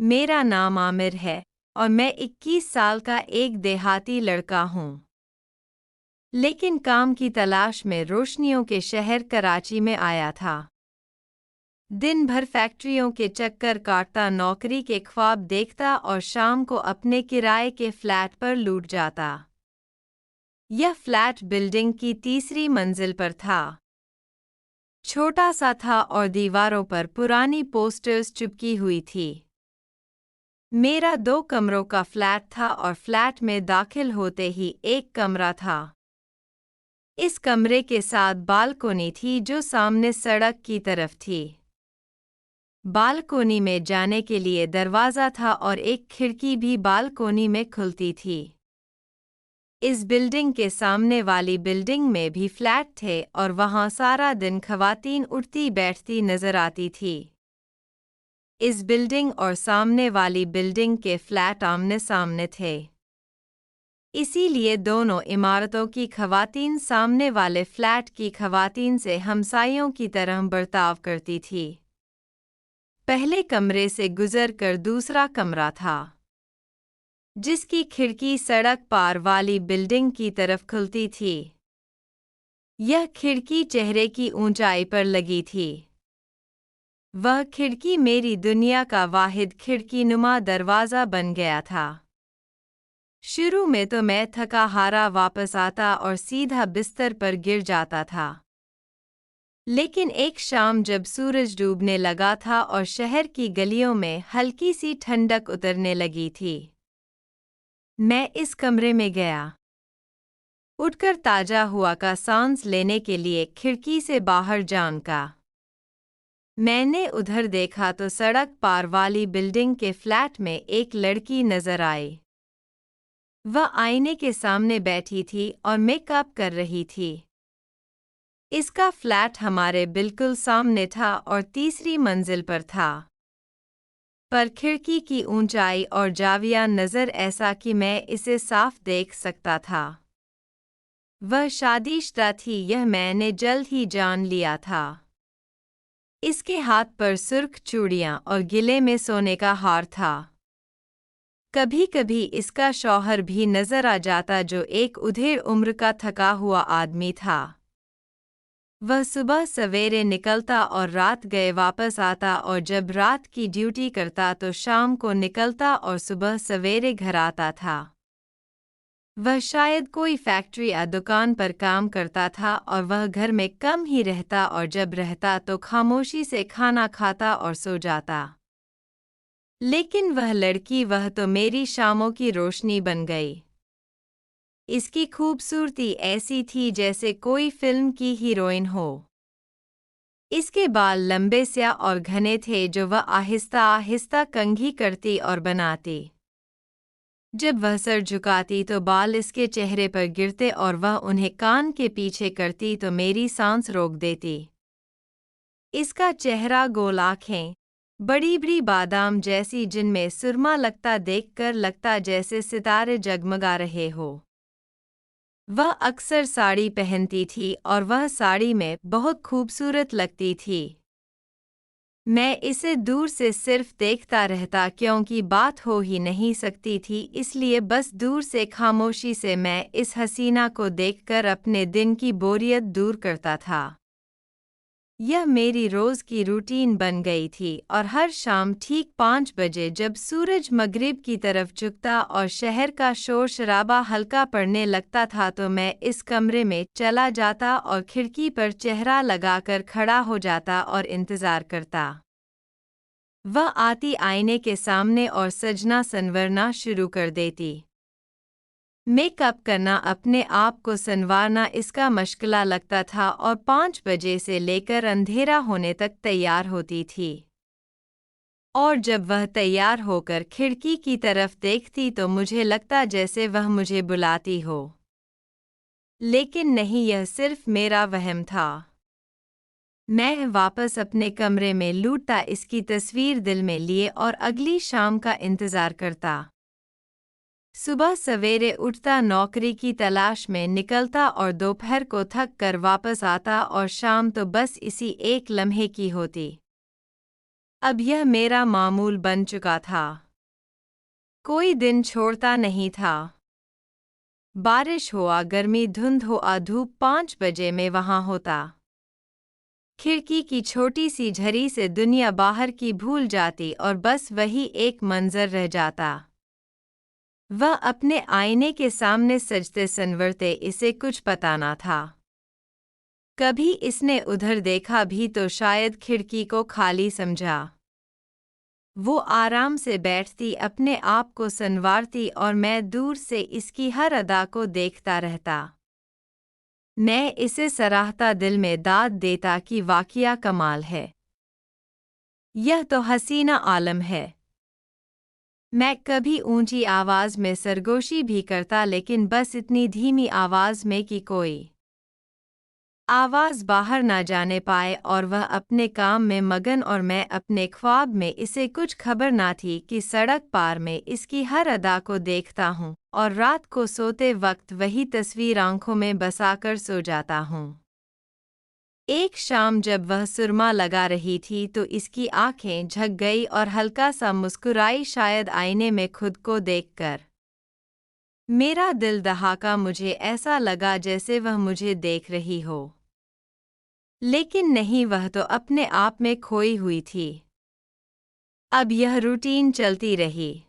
मेरा नाम आमिर है और मैं 21 साल का एक देहाती लड़का हूँ। लेकिन काम की तलाश में रोशनियों के शहर कराची में आया था। दिन भर फैक्ट्रियों के चक्कर काटता, नौकरी के ख्वाब देखता और शाम को अपने किराए के फ्लैट पर लौट जाता। यह फ्लैट बिल्डिंग की तीसरी मंजिल पर था। छोटा सा था और दीवारों पर पुरानी पोस्टर्स चिपकी हुई थी। मेरा 2 कमरों का फ्लैट था और फ्लैट में दाखिल होते ही एक कमरा था। इस कमरे के साथ बालकोनी थी जो सामने सड़क की तरफ थी। बालकोनी में जाने के लिए दरवाज़ा था और एक खिड़की भी बालकोनी में खुलती थी। इस बिल्डिंग के सामने वाली बिल्डिंग में भी फ्लैट थे और वहाँ सारा दिन खवातीन उठती बैठती नजर आती थी। इस बिल्डिंग और सामने वाली बिल्डिंग के फ्लैट आमने सामने थे। इसीलिए दोनों इमारतों की खवातीन सामने वाले फ्लैट की खवातीन से हमसायों की तरह बर्ताव करती थी। पहले कमरे से गुजरकर दूसरा कमरा था, जिसकी खिड़की सड़क पार वाली बिल्डिंग की तरफ खुलती थी। यह खिड़की चेहरे की ऊंचाई पर लगी थी। वह खिड़की मेरी दुनिया का वाहिद खिड़कीनुमा दरवाज़ा बन गया था। शुरू में तो मैं थका हारा वापस आता और सीधा बिस्तर पर गिर जाता था। लेकिन एक शाम जब सूरज डूबने लगा था और शहर की गलियों में हल्की सी ठंडक उतरने लगी थी, मैं इस कमरे में गया। उठकर ताजा हुआ का सांस लेने के लिए खिड़की से बाहर झांका। मैंने उधर देखा तो सड़क पार वाली बिल्डिंग के फ्लैट में एक लड़की नजर आई। वह आईने के सामने बैठी थी और मेकअप कर रही थी। इसका फ्लैट हमारे बिल्कुल सामने था और तीसरी मंजिल पर था। पर खिड़की की ऊंचाई और जाविया नज़र ऐसा कि मैं इसे साफ देख सकता था। वह शादीशुदा थी, यह मैंने जल्द ही जान लिया था। इसके हाथ पर सुर्ख चूड़ियां और गले में सोने का हार था। कभी कभी इसका शौहर भी नजर आ जाता, जो एक उधेड़ उम्र का थका हुआ आदमी था। वह सुबह सवेरे निकलता और रात गए वापस आता और जब रात की ड्यूटी करता तो शाम को निकलता और सुबह सवेरे घर आता था। वह शायद कोई फैक्ट्री या दुकान पर काम करता था और वह घर में कम ही रहता और जब रहता तो खामोशी से खाना खाता और सो जाता। लेकिन वह लड़की, वह तो मेरी शामों की रोशनी बन गई। इसकी खूबसूरती ऐसी थी जैसे कोई फिल्म की हीरोइन हो। इसके बाल लंबे स्या और घने थे जो वह आहिस्ता आहिस्ता कंघी करती और बनाती। जब वह सर झुकाती तो बाल इसके चेहरे पर गिरते और वह उन्हें कान के पीछे करती तो मेरी सांस रोक देती। इसका चेहरा, गोल आँखें, बड़ी बड़ी बादाम जैसी जिनमें सुरमा लगता, देखकर लगता जैसे सितारे जगमगा रहे हो। वह अक्सर साड़ी पहनती थी और वह साड़ी में बहुत खूबसूरत लगती थी। मैं इसे दूर से सिर्फ देखता रहता क्योंकि बात हो ही नहीं सकती थी, इसलिए बस दूर से खामोशी से मैं इस हसीना को देखकर अपने दिन की बोरियत दूर करता था। यह मेरी रोज़ की रूटीन बन गई थी और हर शाम ठीक 5 बजे जब सूरज मगरिब की तरफ झुकता और शहर का शोर शराबा हल्का पड़ने लगता था तो मैं इस कमरे में चला जाता और खिड़की पर चेहरा लगाकर खड़ा हो जाता और इंतज़ार करता। वह आती आईने के सामने और सजना संवरना शुरू कर देती। मेकअप करना, अपने आप को संवारना इसका मशगला लगता था और 5 बजे से लेकर अंधेरा होने तक तैयार होती थी। और जब वह तैयार होकर खिड़की की तरफ देखती तो मुझे लगता जैसे वह मुझे बुलाती हो। लेकिन नहीं, यह सिर्फ मेरा वहम था। मैं वापस अपने कमरे में लौटता, इसकी तस्वीर दिल में लिए और अगली शाम का इंतज़ार करता। सुबह सवेरे उठता, नौकरी की तलाश में निकलता और दोपहर को थक कर वापस आता और शाम तो बस इसी एक लम्हे की होती। अब यह मेरा मामूल बन चुका था। कोई दिन छोड़ता नहीं था। बारिश हुआ, गर्मी, धुंध हुआ, धूप, 5 बजे मैं वहां होता। खिड़की की छोटी सी झरी से दुनिया बाहर की भूल जाती और बस वही एक मंजर रह जाता। वह अपने आईने के सामने सजते संवरते, इसे कुछ पता न था। कभी इसने उधर देखा भी तो शायद खिड़की को खाली समझा। वो आराम से बैठती, अपने आप को संवारती और मैं दूर से इसकी हर अदा को देखता रहता। मैं इसे सराहता, दिल में दाद देता कि वाकया कमाल है। यह तो हसीना आलम है। मैं कभी ऊंची आवाज में सरगोशी भी करता, लेकिन बस इतनी धीमी आवाज में कि कोई आवाज बाहर ना जाने पाए, और वह अपने काम में मगन और मैं अपने ख्वाब में। इसे कुछ खबर ना थी कि सड़क पार में इसकी हर अदा को देखता हूँ और रात को सोते वक्त वही तस्वीर आंखों में बसाकर सो जाता हूँ। एक शाम जब वह सुरमा लगा रही थी तो इसकी आंखें झक गई और हल्का सा मुस्कुराई, शायद आईने में खुद को देखकर। मेरा दिल दहाका, मुझे ऐसा लगा जैसे वह मुझे देख रही हो। लेकिन नहीं, वह तो अपने आप में खोई हुई थी। अब यह रूटीन चलती रही।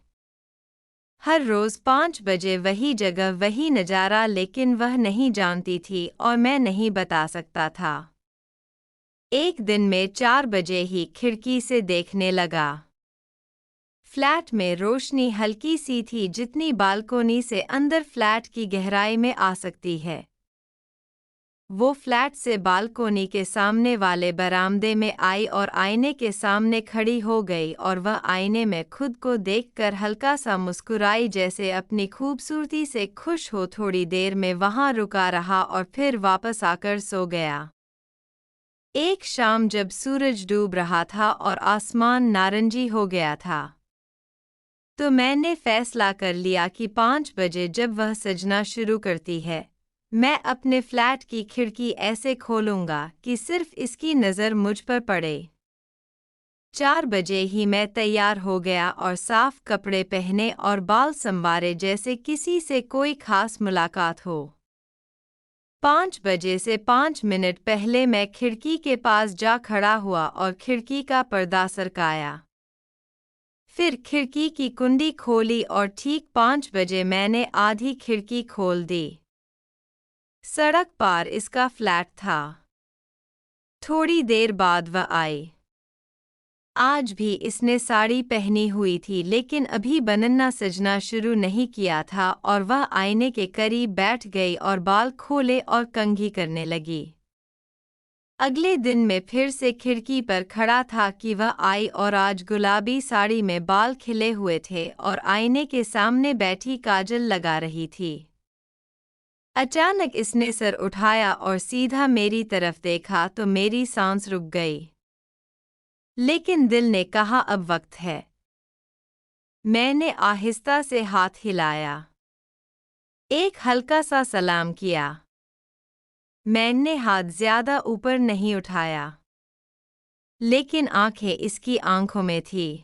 हर रोज 5 बजे वही जगह, वही नज़ारा, लेकिन वह नहीं जानती थी और मैं नहीं बता सकता था। एक दिन मैं 4 बजे ही खिड़की से देखने लगा। फ्लैट में रोशनी हल्की सी थी, जितनी बालकोनी से अंदर फ्लैट की गहराई में आ सकती है। वो फ्लैट से बालकोनी के सामने वाले बरामदे में आई और आईने के सामने खड़ी हो गई, और वह आईने में खुद को देखकर हल्का सा मुस्कुराई, जैसे अपनी खूबसूरती से खुश हो। थोड़ी देर में वहां रुका रहा और फिर वापस आकर सो गया। एक शाम जब सूरज डूब रहा था और आसमान नारंगी हो गया था, तो मैंने फैसला कर लिया कि 5 बजे जब वह सजना शुरू करती है, मैं अपने फ्लैट की खिड़की ऐसे खोलूंगा कि सिर्फ इसकी नज़र मुझ पर पड़े। 4 बजे ही मैं तैयार हो गया और साफ कपड़े पहने और बाल संवारे, जैसे किसी से कोई खास मुलाकात हो। 5 बजे से 5 मिनट पहले मैं खिड़की के पास जा खड़ा हुआ और खिड़की का पर्दा सरकाया। फिर खिड़की की कुंडी खोली और ठीक 5 बजे मैंने आधी खिड़की खोल दी। सड़क पार इसका फ्लैट था। थोड़ी देर बाद वह आई। आज भी इसने साड़ी पहनी हुई थी, लेकिन अभी बनना सजना शुरू नहीं किया था, और वह आईने के करीब बैठ गई और बाल खोले और कंघी करने लगी। अगले दिन मैं फिर से खिड़की पर खड़ा था कि वह आई, और आज गुलाबी साड़ी में बाल खिले हुए थे और आईने के सामने बैठी काजल लगा रही थी। अचानक इसने सर उठाया और सीधा मेरी तरफ देखा तो मेरी सांस रुक गई। लेकिन दिल ने कहा अब वक्त है। मैंने आहिस्ता से हाथ हिलाया, एक हल्का सा सलाम किया। मैंने हाथ ज्यादा ऊपर नहीं उठाया, लेकिन आंखें इसकी आंखों में थी।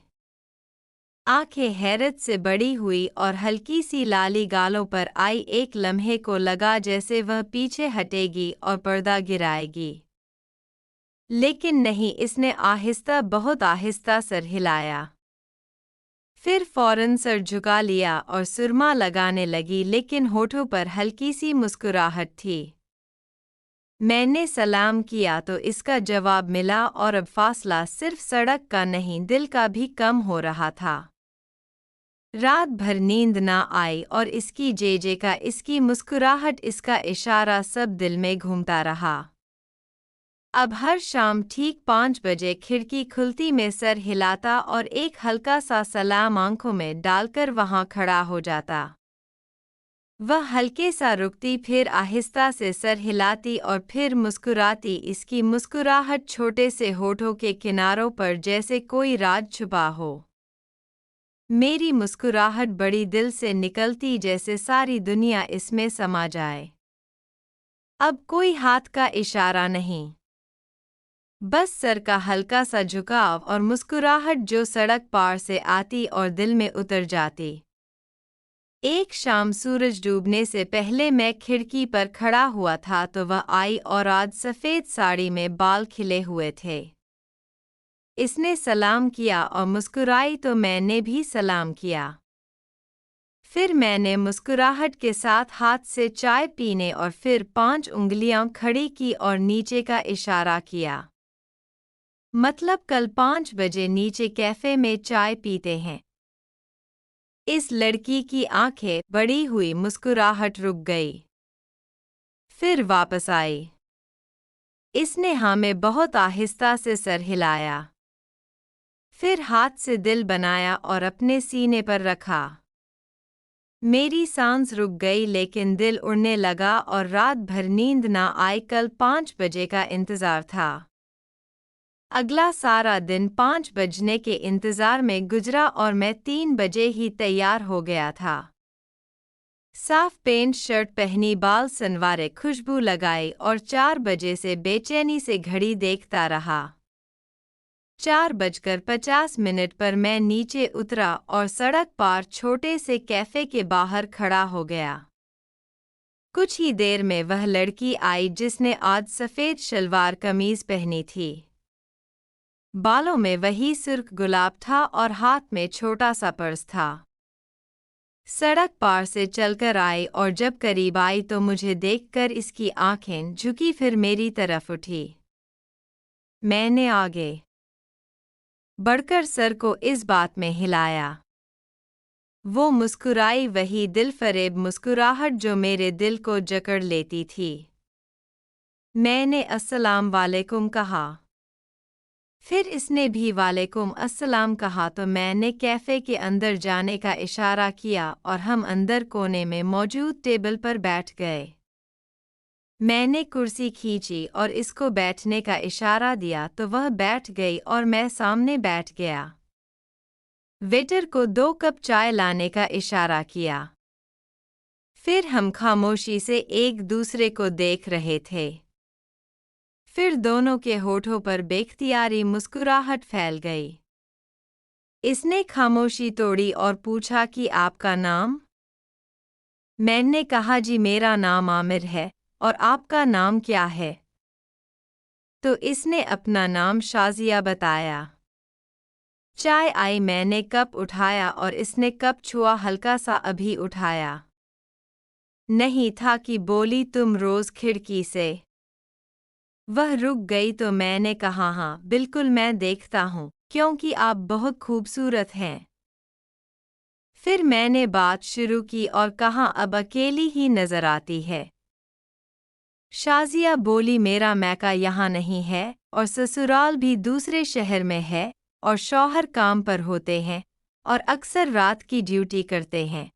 आंखें हैरत से बड़ी हुई और हल्की सी लाली गालों पर आई। एक लम्हे को लगा जैसे वह पीछे हटेगी और पर्दा गिराएगी, लेकिन नहीं, इसने आहिस्ता, बहुत आहिस्ता सर हिलाया। फिर फौरन सर झुका लिया और सुरमा लगाने लगी, लेकिन होठों पर हल्की सी मुस्कुराहट थी। मैंने सलाम किया तो इसका जवाब मिला, और अब फासला सिर्फ सड़क का नहीं, दिल का भी कम हो रहा था। रात भर नींद ना आई और इसकी जेजे का, इसकी मुस्कुराहट, इसका इशारा सब दिल में घूमता रहा। अब हर शाम ठीक 5 बजे खिड़की खुलती, में सर हिलाता और एक हल्का सा सलाम आंखों में डालकर वहां खड़ा हो जाता। वह हल्के सा रुकती, फिर आहिस्ता से सर हिलाती और फिर मुस्कुराती। इसकी मुस्कुराहट छोटे से होठों के किनारों पर जैसे कोई राज छुपा हो। मेरी मुस्कुराहट बड़ी दिल से निकलती, जैसे सारी दुनिया इसमें समा जाए। अब कोई हाथ का इशारा नहीं, बस सर का हल्का सा झुकाव और मुस्कुराहट जो सड़क पार से आती और दिल में उतर जाती। एक शाम सूरज डूबने से पहले मैं खिड़की पर खड़ा हुआ था तो वह आई और आज सफ़ेद साड़ी में बाल खिले हुए थे। इसने सलाम किया और मुस्कुराई तो मैंने भी सलाम किया। फिर मैंने मुस्कुराहट के साथ हाथ से चाय पीने और फिर 5 उंगलियां खड़ी की और नीचे का इशारा किया। मतलब कल 5 बजे नीचे कैफ़े में चाय पीते हैं। इस लड़की की आंखें बड़ी हुई, मुस्कुराहट रुक गई, फिर वापस आई। इसने हाँ में बहुत आहिस्ता से सर हिलाया, फिर हाथ से दिल बनाया और अपने सीने पर रखा। मेरी सांस रुक गई लेकिन दिल उड़ने लगा और रात भर नींद ना आई। कल 5 बजे का इंतज़ार था। अगला सारा दिन 5 बजने के इंतज़ार में गुजरा और मैं 3 बजे ही तैयार हो गया था। साफ पेंट शर्ट पहनी, बाल संवारे, खुशबू लगाई और 4 बजे से बेचैनी से घड़ी देखता रहा। 4:50 पर मैं नीचे उतरा और सड़क पार छोटे से कैफ़े के बाहर खड़ा हो गया। कुछ ही देर में वह लड़की आई जिसने आज सफ़ेद शलवार कमीज़ पहनी थी। बालों में वही सुर्ख गुलाब था और हाथ में छोटा सा पर्स था। सड़क पार से चलकर आई और जब करीब आई तो मुझे देखकर इसकी आंखें झुकी, फिर मेरी तरफ उठी। मैंने आगे बढ़कर सर को इस बात में हिलाया। वो मुस्कुराई, वही दिलफरेब मुस्कुराहट जो मेरे दिल को जकड़ लेती थी। मैंने अस्सलाम वालेकुम कहा। फिर इसने भी वालेकुम अस्सलाम कहा तो मैंने कैफ़े के अंदर जाने का इशारा किया और हम अंदर कोने में मौजूद टेबल पर बैठ गए। मैंने कुर्सी खींची और इसको बैठने का इशारा दिया तो वह बैठ गई और मैं सामने बैठ गया। वेटर को 2 कप चाय लाने का इशारा किया। फिर हम खामोशी से एक दूसरे को देख रहे थे। फिर दोनों के होठों पर बेख्तियारी मुस्कुराहट फैल गई। इसने खामोशी तोड़ी और पूछा कि आपका नाम? मैंने कहा जी मेरा नाम आमिर है, और आपका नाम क्या है? तो इसने अपना नाम शाजिया बताया। चाय आई, मैंने कप उठाया और इसने कप छुआ, हल्का सा अभी उठाया नहीं था कि बोली तुम रोज खिड़की से। वह रुक गई तो मैंने कहा हाँ बिल्कुल मैं देखता हूँ क्योंकि आप बहुत खूबसूरत हैं। फिर मैंने बात शुरू की और कहा अब अकेली ही नजर आती है। शाजिया बोली मेरा मैका यहाँ नहीं है और ससुराल भी दूसरे शहर में है और शौहर काम पर होते हैं और अक्सर रात की ड्यूटी करते हैं।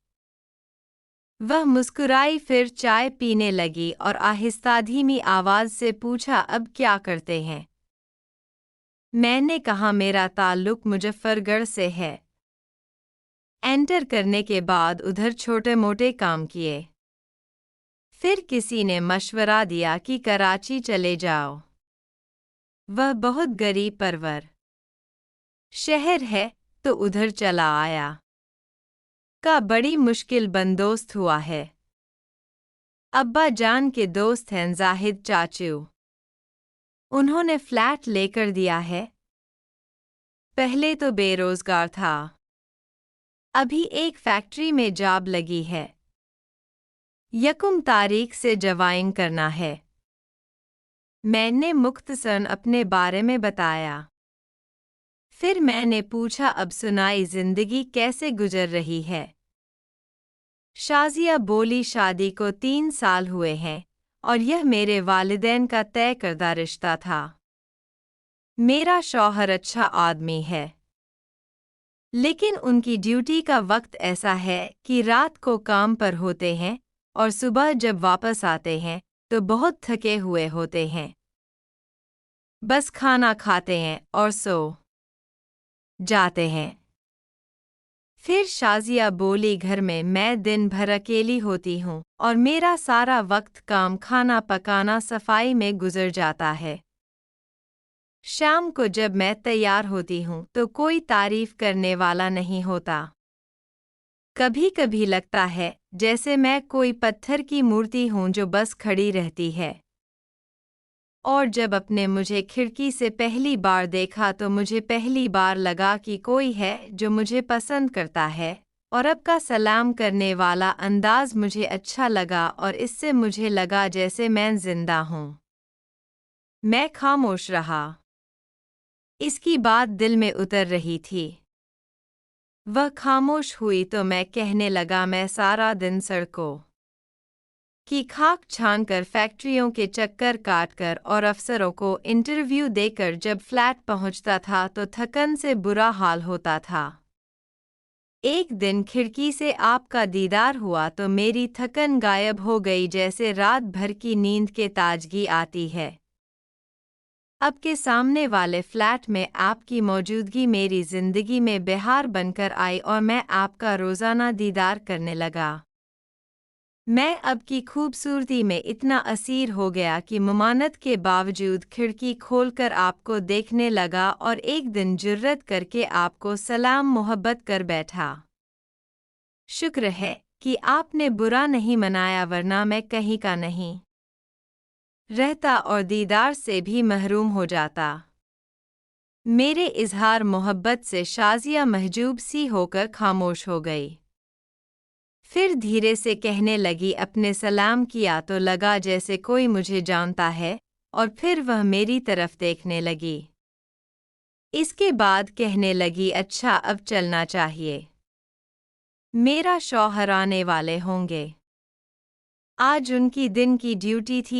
वह मुस्कुराई, फिर चाय पीने लगी और आहिस्ता धीमी आवाज़ से पूछा अब क्या करते हैं? मैंने कहा मेरा ताल्लुक मुजफ्फरगढ़ से है। एंटर करने के बाद उधर छोटे मोटे काम किए। फिर किसी ने मशवरा दिया कि कराची चले जाओ, वह बहुत गरीब परवर शहर है, तो उधर चला आया। का बड़ी मुश्किल बंदोबस्त हुआ है। अब्बा जान के दोस्त हैं जाहिद चाचू, उन्होंने फ्लैट लेकर दिया है। पहले तो बेरोजगार था, अभी एक फैक्ट्री में जॉब लगी है। 1 तारीख से ज्वाइन करना है। मैंने मुख्तसरन अपने बारे में बताया। फिर मैंने पूछा अब सुनाई जिंदगी कैसे गुजर रही है? शाजिया बोली शादी को 3 साल हुए हैं और यह मेरे वालिदैन का तय करदा रिश्ता था। मेरा शौहर अच्छा आदमी है, लेकिन उनकी ड्यूटी का वक्त ऐसा है कि रात को काम पर होते हैं और सुबह जब वापस आते हैं तो बहुत थके हुए होते हैं। बस खाना खाते हैं और सो जाते हैं। फिर शाजिया बोली घर में मैं दिन भर अकेली होती हूँ और मेरा सारा वक्त काम, खाना पकाना, सफाई में गुजर जाता है। शाम को जब मैं तैयार होती हूँ तो कोई तारीफ करने वाला नहीं होता। कभी कभी लगता है जैसे मैं कोई पत्थर की मूर्ति हूँ जो बस खड़ी रहती है। और जब अपने मुझे खिड़की से पहली बार देखा तो मुझे पहली बार लगा कि कोई है जो मुझे पसंद करता है, और अब का सलाम करने वाला अंदाज मुझे अच्छा लगा और इससे मुझे लगा जैसे मैं जिंदा हूँ। मैं खामोश रहा। इसकी बात दिल में उतर रही थी। वह खामोश हुई तो मैं कहने लगा, मैं सारा दिन सड़कों की खाक छानकर, फैक्ट्रियों के चक्कर काटकर और अफसरों को इंटरव्यू देकर जब फ्लैट पहुंचता था तो थकन से बुरा हाल होता था। एक दिन खिड़की से आपका दीदार हुआ तो मेरी थकन गायब हो गई, जैसे रात भर की नींद के ताजगी आती है। अब के सामने वाले फ्लैट में आपकी मौजूदगी मेरी जिंदगी में बहार बनकर आई और मैं आपका रोज़ाना दीदार करने लगा। मैं अब की खूबसूरती में इतना असीर हो गया कि मुमानत के बावजूद खिड़की खोलकर आपको देखने लगा और एक दिन जुर्रत करके आपको सलाम मोहब्बत कर बैठा। शुक्र है कि आपने बुरा नहीं मनाया, वरना मैं कहीं का नहीं रहता और दीदार से भी महरूम हो जाता। मेरे इजहार मोहब्बत से शाजिया महजूब सी होकर खामोश हो गई। फिर धीरे से कहने लगी, अपने सलाम किया तो लगा जैसे कोई मुझे जानता है, और फिर वह मेरी तरफ देखने लगी। इसके बाद कहने लगी, अच्छा अब चलना चाहिए, मेरा शौहर आने वाले होंगे। आज उनकी दिन की ड्यूटी थी।